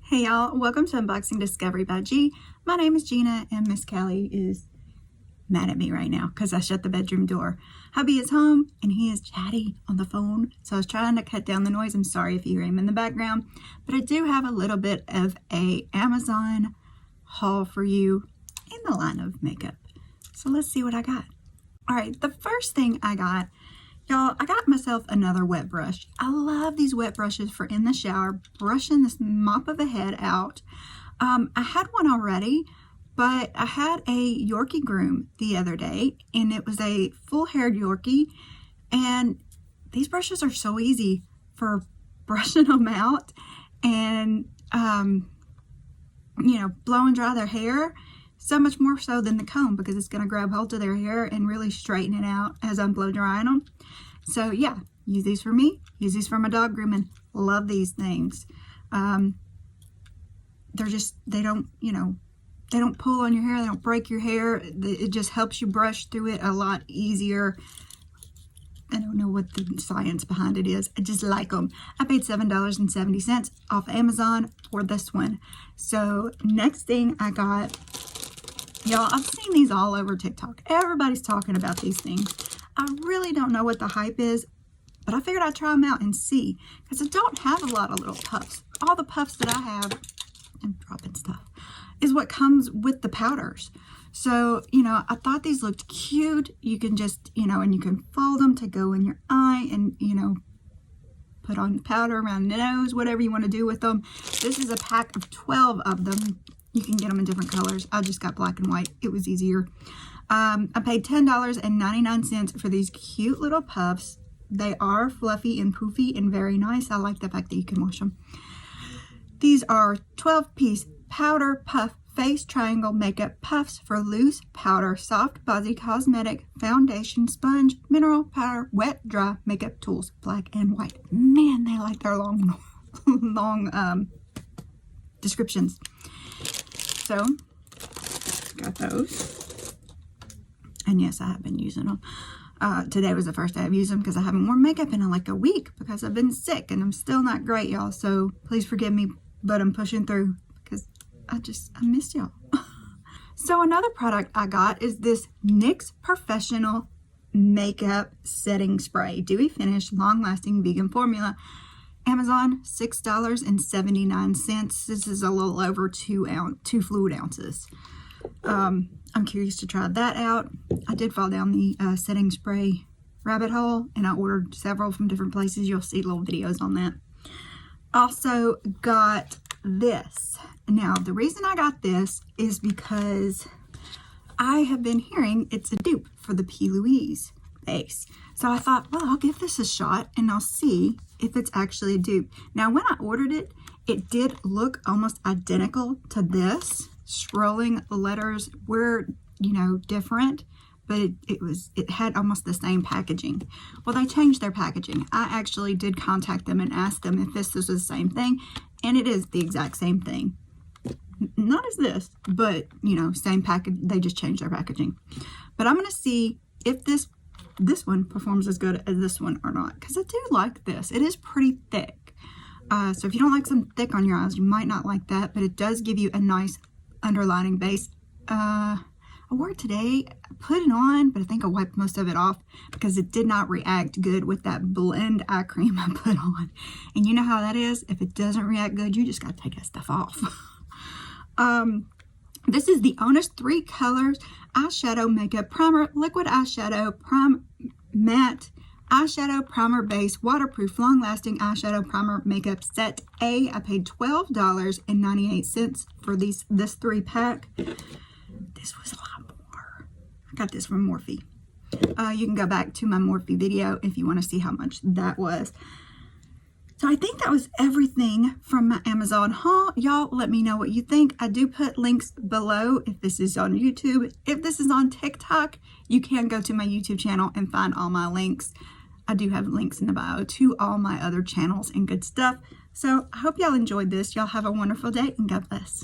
Hey y'all, welcome to Unboxing Discovery by G. My name is Gina and Miss Callie is mad at me right now because I shut the bedroom door. Hubby is home and he is chatty on the phone, so I was trying to cut down the noise. I'm sorry if you hear him in the background, but I do have a little bit of a Amazon haul for you in the line of makeup. So let's see what I got. All right, the first thing I got, y'all, I got myself another wet brush. I love these wet brushes for in the shower, brushing this mop of a head out. I had one already, but I had a Yorkie groom the other day, and it was a full-haired Yorkie, and these brushes are so easy for brushing them out and, you know, blow and dry their hair. So much more so than the comb, because it's going to grab hold of their hair and really straighten it out as I'm blow drying them. So yeah, use these for me, use these for my dog grooming. Love these things. They're just, they don't, you know, they don't pull on your hair, they don't break your hair. It just helps you brush through it a lot easier. I don't know what the science behind it is. I just like them. I paid $7.70 off Amazon for this one. So next thing I got, y'all, I've seen these all over TikTok. Everybody's talking about these things. I really don't know what the hype is, but I figured I'd try them out and see, because I don't have a lot of little puffs. All the puffs that I have, I'm dropping stuff, is what comes with the powders. So, you know, I thought these looked cute. You can just, you know, and you can fold them to go in your eye and, you know, put on powder around the nose, whatever you want to do with them. This is a pack of 12 of them. You can get them in different colors. I just got black and white. It was easier. I paid $10.99 for these cute little puffs. They are fluffy and poofy and very nice. I like the fact that you can wash them. These are 12-piece powder puff face triangle makeup puffs for loose powder, soft fuzzy cosmetic, foundation, sponge, mineral powder, wet, dry makeup tools, black and white. Man, they like their long descriptions. So, got those. And yes, I have been using them. Today was the first day I've used them because I haven't worn makeup in like a week because I've been sick and I'm still not great, y'all. So please forgive me, but I'm pushing through because I missed y'all. So another product I got is this NYX Professional Makeup Setting Spray. Dewy Finish, Long-Lasting Vegan Formula. Amazon, $6.79. This is a little over 2 fluid ounces. I'm curious to try that out. I did fall down the setting spray rabbit hole, and I ordered several from different places. You'll see little videos on that. Also got this. Now, the reason I got this is because I have been hearing it's a dupe for the P. Louise base. So I thought, well, I'll give this a shot and I'll see if it's actually a dupe. Now, when I ordered it, it did look almost identical to this. Scrolling letters were, you know, different, but it had almost the same packaging. Well, they changed their packaging. I actually did contact them and ask them if this was the same thing, and it is the exact same thing. Not as this, but, you know, same package. They just changed their packaging. But I'm going to see if this one performs as good as this one or not, because I do like this. It is pretty thick. So if you don't like something thick on your eyes, you might not like that, but it does give you a nice underlining base. I wore it today, I put it on, but I think I wiped most of it off because it did not react good with that blend eye cream I put on. And you know how that is. If it doesn't react good, you just got to take that stuff off. This is the Ownest 3 Colors Eyeshadow Makeup Primer, Liquid Eyeshadow, Matte Eyeshadow Primer Base, Waterproof, Long-Lasting Eyeshadow Primer Makeup Set A. I paid $12.98 for this 3-pack. This was a lot more. I got this from Morphe. You can go back to my Morphe video if you want to see how much that was. So I think that was everything from my Amazon haul. Y'all, let me know what you think. I do put links below if this is on YouTube. If this is on TikTok, you can go to my YouTube channel and find all my links. I do have links in the bio to all my other channels and good stuff. So I hope y'all enjoyed this. Y'all have a wonderful day and God bless.